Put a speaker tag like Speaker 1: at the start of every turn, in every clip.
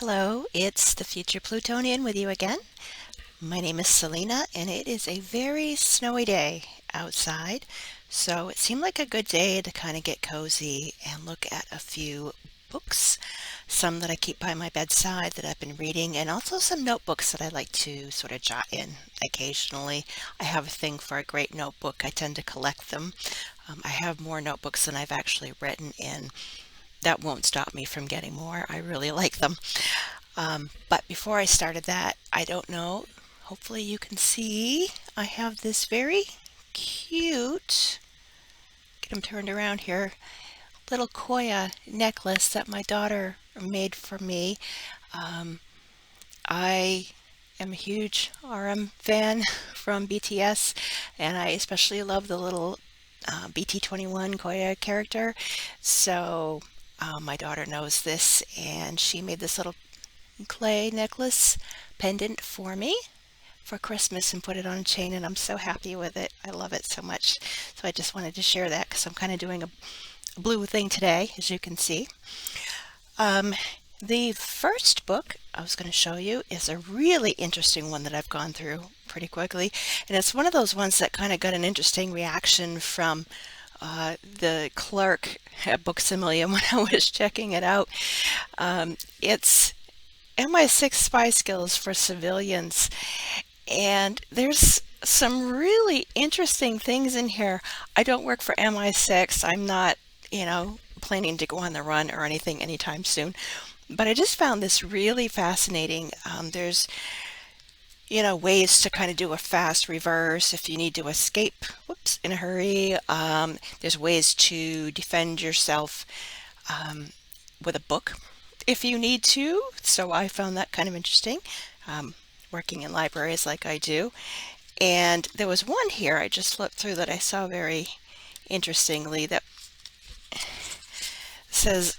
Speaker 1: Hello, it's the Future Plutonian with you again. My name is Selena, and it is a very snowy day outside, so it seemed like a good day to kind of get cozy and look at a few books, some that I keep by my bedside that I've been reading, and also some notebooks that I like to sort of jot in occasionally. I have a thing for a great notebook. I tend to collect them. I have more notebooks than I've actually written in. That won't stop me from getting more. I really like them. But before I started that, I don't know, hopefully you can see, I have this very cute, get them turned around here, little Koya necklace that my daughter made for me. Um, I am a huge RM fan from BTS, and I especially love the little BT21 Koya character. So my daughter knows this, and she made this little clay necklace pendant for me for Christmas and put it on a chain, and I'm so happy with it. I love it so much. So I just wanted to share that because I'm kind of doing a blue thing today, as you can see. Um, the first book I was going to show you is a really interesting one that I've gone through pretty quickly, and it's one of those ones that kind of got an interesting reaction from the clerk at Booksimilia when I was checking it out. It's MI6 spy skills for civilians, and there's some really interesting things in here. I don't work for MI6. I'm not, planning to go on the run or anything anytime soon, but I just found this really fascinating. There's, ways to kind of do a fast reverse if you need to escape, whoops, in a hurry. There's ways to defend yourself with a book if you need to. So I found that kind of interesting, working in libraries like I do. And there was one here I just flipped through that I saw very interestingly that says,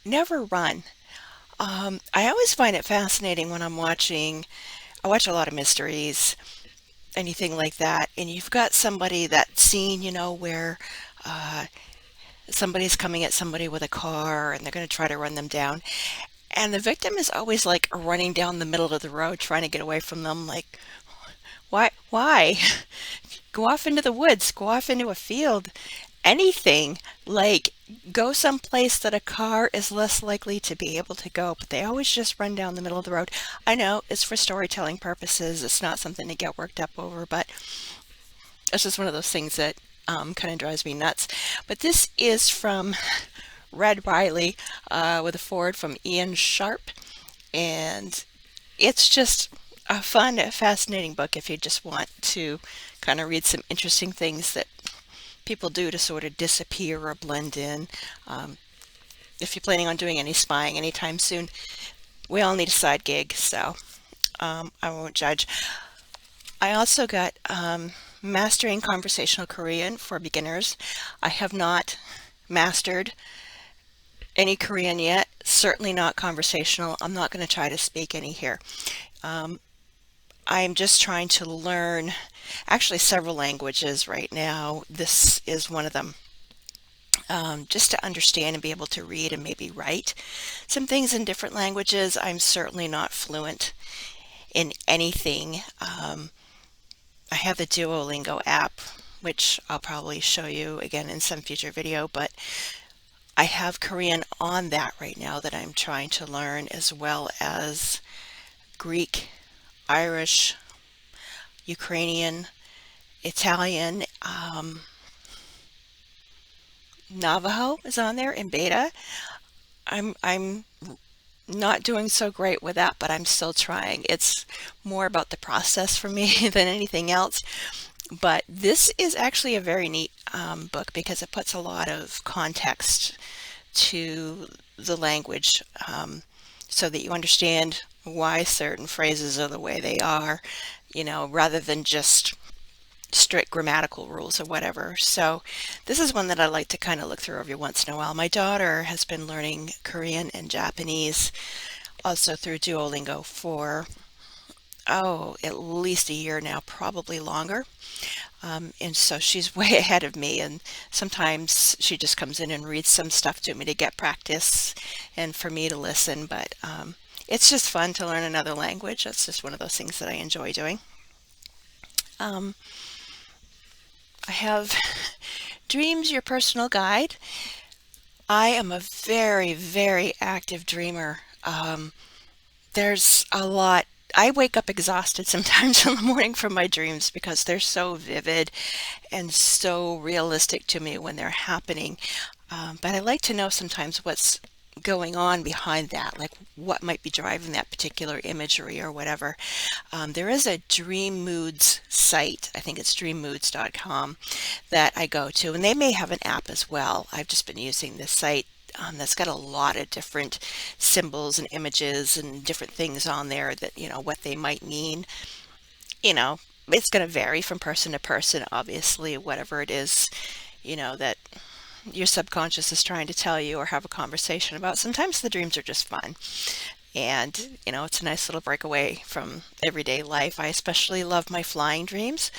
Speaker 1: never run. I always find it fascinating when I watch a lot of mysteries, anything like that, and you've got that scene, where somebody's coming at somebody with a car and they're going to try to run them down. And the victim is always like running down the middle of the road trying to get away from them. Like, why? Go off into the woods, go off into a field, anything. Like, go someplace that a car is less likely to be able to go. But they always just run down the middle of the road. I know it's for storytelling purposes. It's not something to get worked up over, but it's just one of those things that kind of drives me nuts. But this is from Red Riley with a foreword from Ian Sharp, and it's just a fun, fascinating book if you just want to kind of read some interesting things that people do to sort of disappear or blend in. If you're planning on doing any spying anytime soon, we all need a side gig, so I won't judge. I also got Mastering Conversational Korean for Beginners. I have not mastered any Korean yet, certainly not conversational. I'm not going to try to speak any here. I'm just trying to learn actually several languages right now. This is one of them. Just to understand and be able to read and maybe write some things in different languages. I'm certainly not fluent in anything. I have the Duolingo app, which I'll probably show you again in some future video, but I have Korean on that right now that I'm trying to learn, as well as Greek, Irish, Ukrainian, Italian, Navajo is on there in beta. I'm not doing so great with that, but I'm still trying. It's more about the process for me than anything else. But this is actually a very neat book because it puts a lot of context to the language, so that you understand why certain phrases are the way they are, rather than just strict grammatical rules or whatever. So this is one that I like to kind of look through every once in a while. My daughter has been learning Korean and Japanese also through Duolingo for oh, at least a year now, probably longer. And so she's way ahead of me. And sometimes she just comes in and reads some stuff to me to get practice and for me to listen. But it's just fun to learn another language. That's just one of those things that I enjoy doing. Um, I have Dreams, Your Personal Guide. I am a very, very active dreamer. There's a lot. I wake up exhausted sometimes in the morning from my dreams because they're so vivid and so realistic to me when they're happening. But I like to know sometimes what's going on behind that, like what might be driving that particular imagery or whatever. There is a Dream Moods site, I think it's dreammoods.com, that I go to, and they may have an app as well. I've just been using this site that's got a lot of different symbols and images and different things on there that, what they might mean. You know, it's going to vary from person to person, obviously, whatever it is, that your subconscious is trying to tell you or have a conversation about. Sometimes the dreams are just fun. And, it's a nice little breakaway from everyday life. I especially love my flying dreams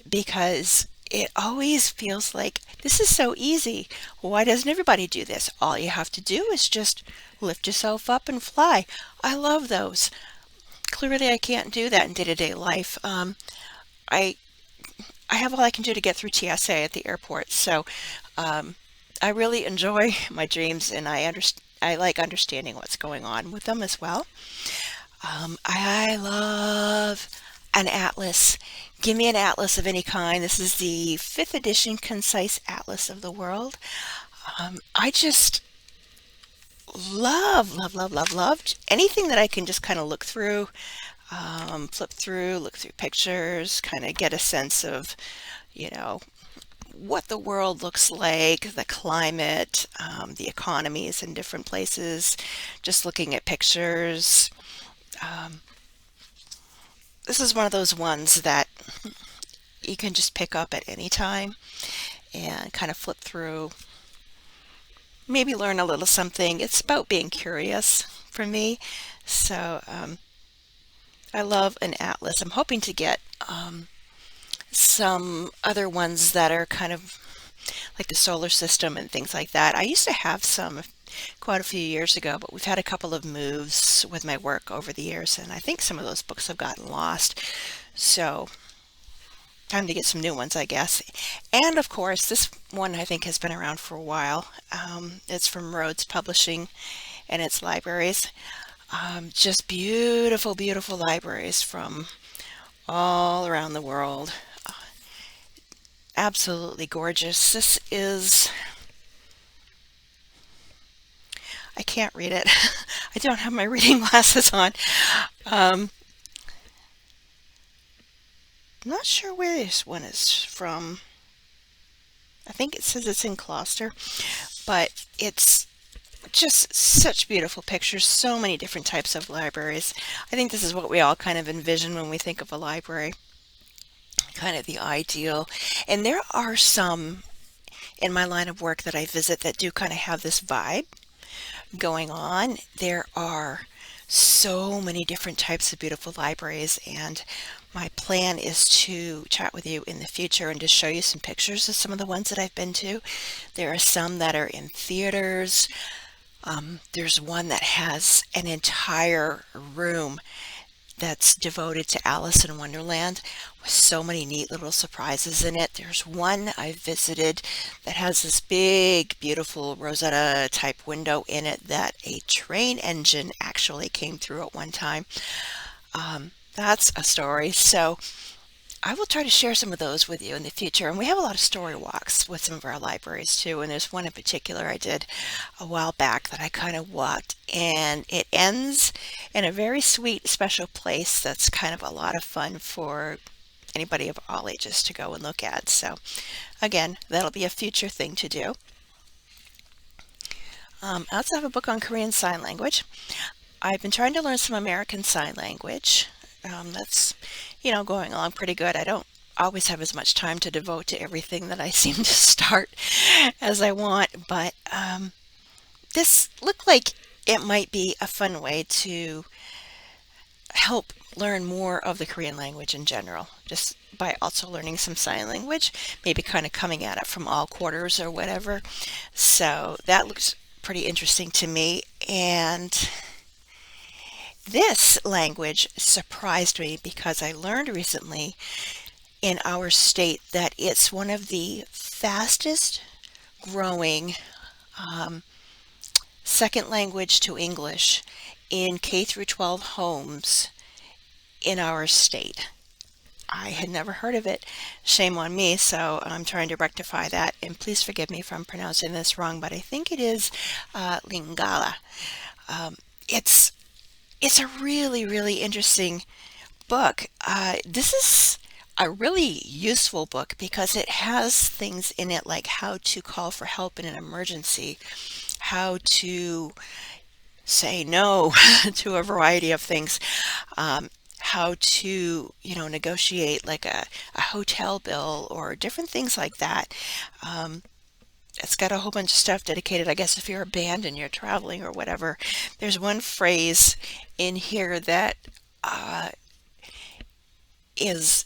Speaker 1: because it always feels like this is so easy. Why doesn't everybody do this? All you have to do is just lift yourself up and fly. I love those. Clearly, I can't do that in day-to-day life. I I have all I can do to get through TSA at the airport, so um, I really enjoy my dreams, and I like understanding what's going on with them as well. I love an atlas. Give me an atlas of any kind. This is the fifth edition Concise Atlas of the World. I just love anything that I can just kind of look through, flip through, look through pictures, kind of get a sense of, you know, what the world looks like, the climate, the economies in different places, just looking at pictures. Um, this is one of those ones that you can just pick up at any time and kind of flip through, maybe learn a little something. It's about being curious for me. So I love an atlas. I'm hoping to get some other ones that are kind of like the solar system and things like that. I used to have some quite a few years ago, but we've had a couple of moves with my work over the years, and I think some of those books have gotten lost. So time to get some new ones, I guess. And of course, this one I think has been around for a while. It's from Rhodes Publishing and its libraries. Just beautiful, beautiful libraries from all around the world. Absolutely gorgeous. This is, I can't read it. I don't have my reading glasses on. I'm not sure where this one is from. I think it says it's in Gloucester, but it's just such beautiful pictures, so many different types of libraries. I think this is what we all kind of envision when we think of a library, kind of the ideal. And there are some in my line of work that I visit that do kind of have this vibe going on. There are so many different types of beautiful libraries, and my plan is to chat with you in the future and to show you some pictures of some of the ones that I've been to. There are some that are in theaters. There's one that has an entire room that's devoted to Alice in Wonderland with so many neat little surprises in it. There's one I visited that has this big, beautiful Rosetta type window in it that a train engine actually came through at one time. That's a story. So I will try to share some of those with you in the future. And we have a lot of story walks with some of our libraries too. And there's one in particular I did a while back that I kind of walked, and it ends in a very sweet, special place that's kind of a lot of fun for anybody of all ages to go and look at. So again, that'll be a future thing to do. I also have a book on Korean Sign Language. I've been trying to learn some American Sign Language. That's, going along pretty good. I don't always have as much time to devote to everything that I seem to start as I want, but this looked like it might be a fun way to help learn more of the Korean language in general, just by also learning some sign language, maybe kind of coming at it from all quarters or whatever. So that looks pretty interesting to me. And this language surprised me because I learned recently in our state that it's one of the fastest growing um, second language to English in K through 12 homes in our state. I had never heard of it. Shame on me, so I'm trying to rectify that. And please forgive me if I'm pronouncing this wrong, but I think it is Lingala. Um, it's it's a really, really interesting book. This is a really useful book because it has things in it like how to call for help in an emergency, how to say no to a variety of things, how to, negotiate like a hotel bill or different things like that. Um, it's got a whole bunch of stuff dedicated, I guess, if you're a band and you're traveling or whatever. There's one phrase in here that uh, is,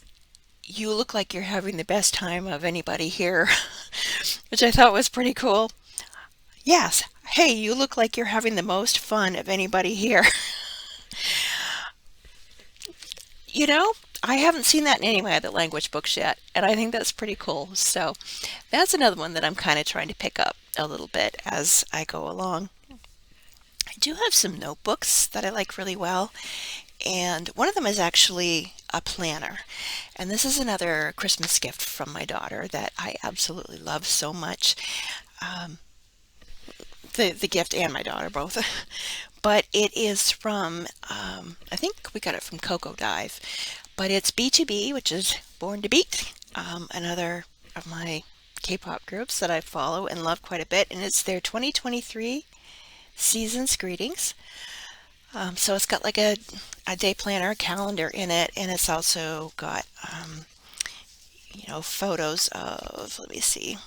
Speaker 1: you look like you're having the best time of anybody here, which I thought was pretty cool. Yes, hey, you look like you're having the most fun of anybody here. You know, I haven't seen that in any of my other language books yet, and I think that's pretty cool. So that's another one that I'm kind of trying to pick up a little bit as I go along. I do have some notebooks that I like really well, and one of them is actually a planner. And this is another Christmas gift from my daughter that I absolutely love so much. Um, the gift and my daughter both. But it is from, I think we got it from Coco Dive, but it's BTOB, which is Born to Beat, another of my K-pop groups that I follow and love quite a bit, and it's their 2023 Season's Greetings. So it's got like a day planner, calendar in it, and it's also got, photos of, let me see,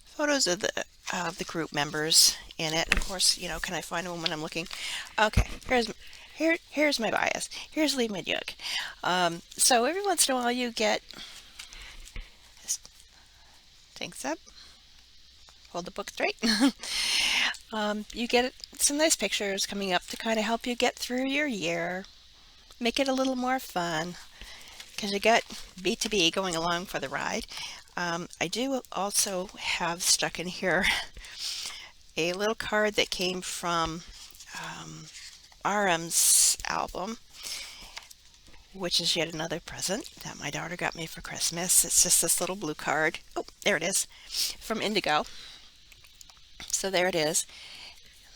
Speaker 1: photos of the group members in it. And of course, can I find one when I'm looking? Okay, here's my bias. Here's Lee Midyuk. So every once in a while you get, thanks up, hold the book straight. You get some nice pictures coming up to kind of help you get through your year, make it a little more fun, because you got B2B going along for the ride. I do also have stuck in here a little card that came from RM's album, which is yet another present that my daughter got me for Christmas. It's just this little blue card. Oh, there it is, from Indigo. So there it is.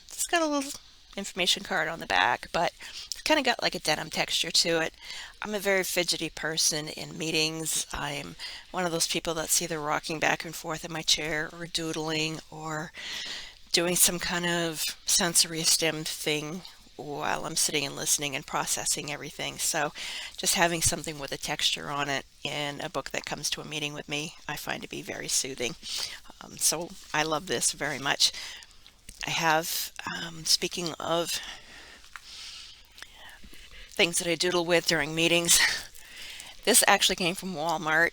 Speaker 1: It's got a little information card on the back, but it's kind of got like a denim texture to it. I'm a very fidgety person in meetings. I'm one of those people that's either rocking back and forth in my chair or doodling or doing some kind of sensory stimmed thing while I'm sitting and listening and processing everything. So just having something with a texture on it in a book that comes to a meeting with me, I find to be very soothing. So I love this very much. I have, speaking of things that I doodle with during meetings, this actually came from Walmart.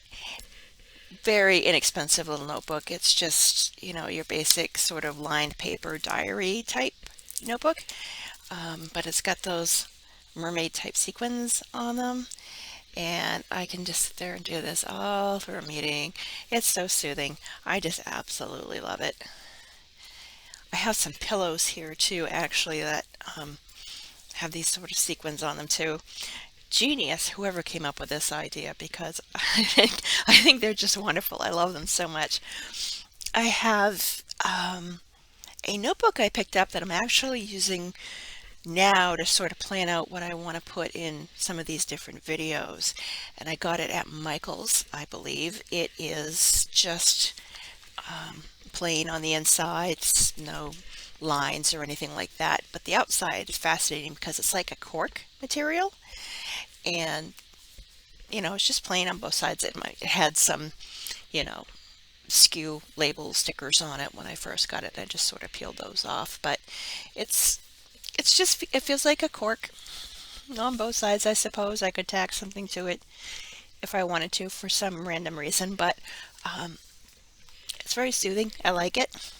Speaker 1: Very inexpensive little notebook. It's just, your basic sort of lined paper diary type notebook. But it's got those mermaid type sequins on them. And I can just sit there and do this all for a meeting. It's so soothing. I just absolutely love it. I have some pillows here too, actually, that have these sort of sequins on them too. Genius, whoever came up with this idea, because I think they're just wonderful. I love them so much. I have a notebook I picked up that I'm actually using now to sort of plan out what I want to put in some of these different videos. And I got it at Michael's, I believe. It is just plain on the inside, no lines or anything like that. But the outside is fascinating because it's like a cork material. And, it's just plain on both sides. It had some, SKU label stickers on it when I first got it. I just sort of peeled those off. But it's It's just, it feels like a cork on both sides, I suppose. I could tack something to it if I wanted to for some random reason, but um, it's very soothing. I like it.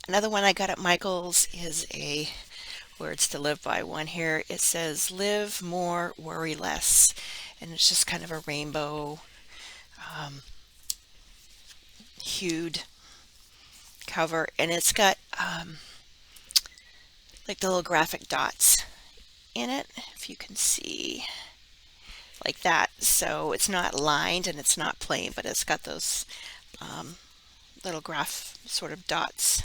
Speaker 1: Another one I got at Michael's is a words to live by one here. It says, live more, worry less. And it's just kind of a rainbow um, hued cover. And it's got like the little graphic dots in it, if you can see, like that. So it's not lined and it's not plain, but it's got those um, little graph sort of dots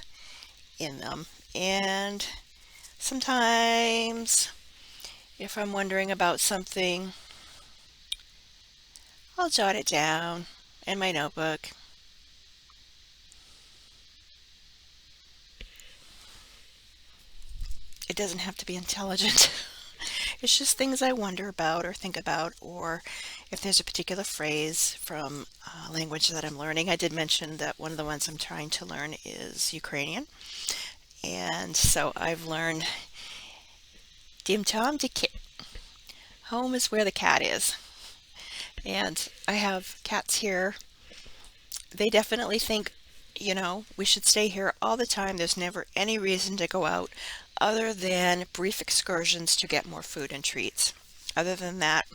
Speaker 1: in them. And sometimes if I'm wondering about something, I'll jot it down in my notebook. It doesn't have to be intelligent. It's just things I wonder about or think about, or if there's a particular phrase from a language that I'm learning. I did mention that one of the ones I'm trying to learn is Ukrainian. And so I've learned Dim Tom de Kit. Home is where the cat is. And I have cats here. They definitely think, we should stay here all the time. There's never any reason to go out other than brief excursions to get more food and treats. Other than that,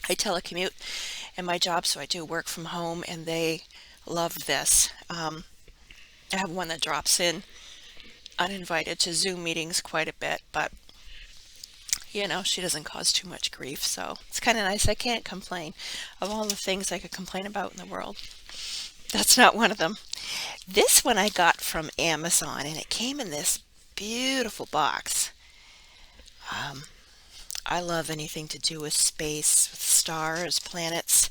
Speaker 1: I telecommute in my job, so I do work from home, and they love this. I have one that drops in uninvited to Zoom meetings quite a bit, but she doesn't cause too much grief, so it's kind of nice. I can't complain. Of all the things I could complain about in the world, that's not one of them. This one I got from Amazon, and it came in this beautiful box. I love anything to do with space, with stars, planets,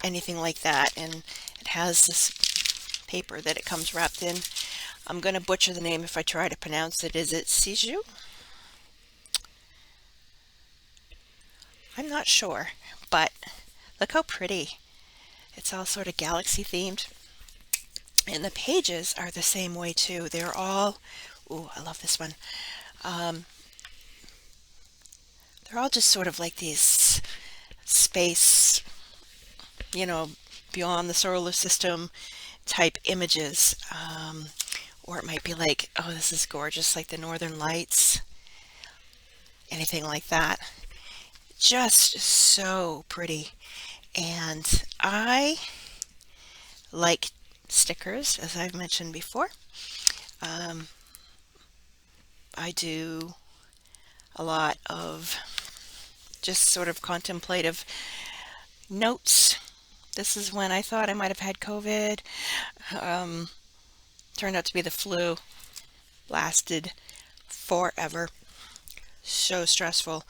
Speaker 1: anything like that. And it has this paper that it comes wrapped in. I'm going to butcher the name if I try to pronounce it. Is it Siju? I'm not sure, but look how pretty. It's all sort of galaxy themed. And the pages are the same way too. They're all, ooh, I love this one. They're all just sort of like these space, beyond the solar system type images. Or it might be like, oh, this is gorgeous, like the Northern Lights, anything like that. Just so pretty. And I like stickers, as I've mentioned before. I do a lot of just sort of contemplative notes. This is when I thought I might have had COVID. Turned out to be the flu. Lasted forever. So stressful.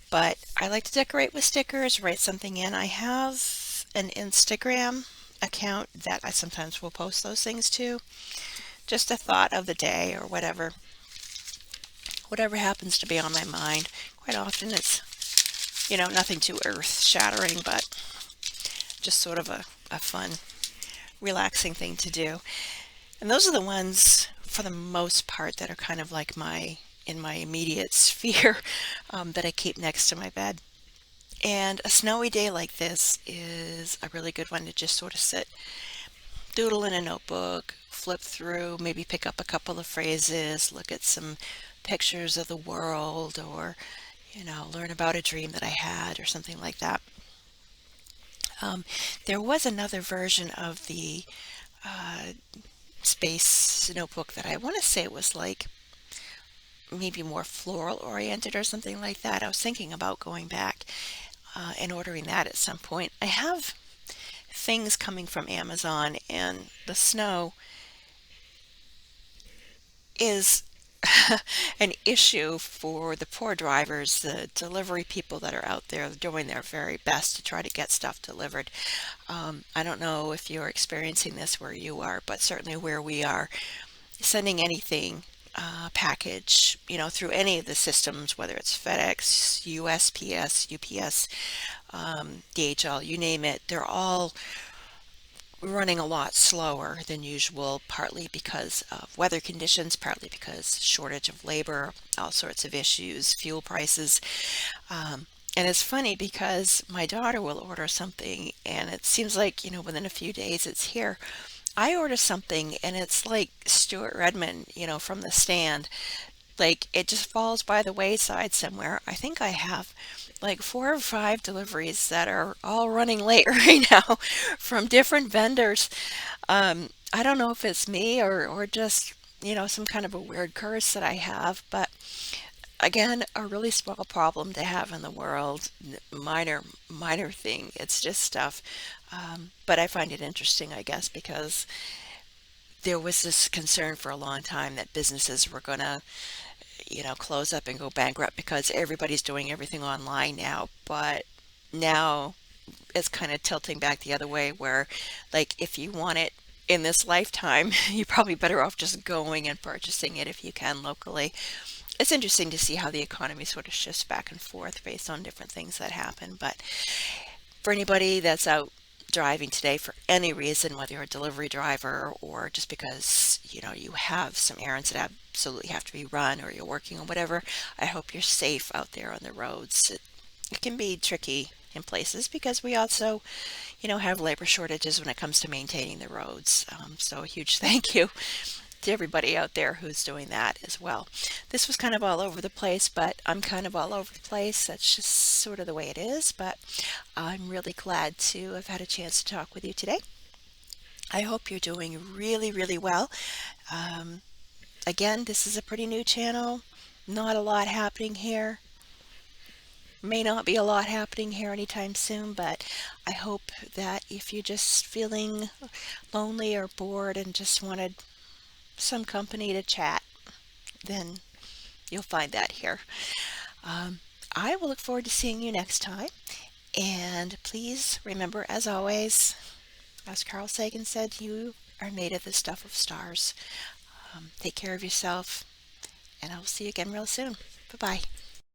Speaker 1: But I like to decorate with stickers, write something in. I have an Instagram account that I sometimes will post those things to. Just a thought of the day or whatever. Whatever happens to be on my mind. Quite often it's, nothing too earth-shattering, but just sort of a fun, relaxing thing to do. And those are the ones, for the most part, that are kind of like in my immediate sphere that I keep next to my bed. And a snowy day like this is a really good one to just sort of sit, doodle in a notebook, flip through, maybe pick up a couple of phrases, look at some pictures of the world, or learn about a dream that I had or something like that. There was another version of the space notebook that I want to say was like maybe more floral oriented or something like that. I was thinking about going back and ordering that at some point. I have things coming from Amazon, and the snow is an issue for the poor drivers, the delivery people that are out there doing their very best to try to get stuff delivered. I don't know if you're experiencing this where you are, but certainly where we are, sending anything package, through any of the systems, whether it's FedEx, USPS, UPS, DHL, you name it, they're all running a lot slower than usual, partly because of weather conditions, partly because shortage of labor, all sorts of issues, fuel prices. Um, and it's funny because my daughter will order something and it seems like, within a few days it's here. I order something and it's like Stuart Redmond, from the stand. Like it just falls by the wayside somewhere. I think I have like 4 or 5 deliveries that are all running late right now from different vendors. I don't know if it's me or just, some kind of a weird curse that I have, but again, a really small problem to have in the world. Minor thing. It's just stuff. But I find it interesting, I guess, because there was this concern for a long time that businesses were going to, close up and go bankrupt because everybody's doing everything online now. But now it's kind of tilting back the other way where, like, if you want it in this lifetime, you're probably better off just going and purchasing it if you can locally. It's interesting to see how the economy sort of shifts back and forth based on different things that happen. But for anybody that's out driving today for any reason, whether you're a delivery driver or just because, you have some errands that absolutely have to be run or you're working or whatever, I hope you're safe out there on the roads. It can be tricky in places because we also, have labor shortages when it comes to maintaining the roads. So a huge thank you to everybody out there who's doing that as well. This was kind of all over the place, but I'm kind of all over the place. That's just sort of the way it is, but I'm really glad to have had a chance to talk with you today. I hope you're doing really, really well. Um, Again, this is a pretty new channel. Not a lot happening here. May not be a lot happening here anytime soon, but I hope that if you're just feeling lonely or bored and just wanted some company to chat, then you'll find that here. Um, I will look forward to seeing you next time. And please remember, as always, as Carl Sagan said, you are made of the stuff of stars. Take care of yourself, and I'll see you again real soon. Bye bye.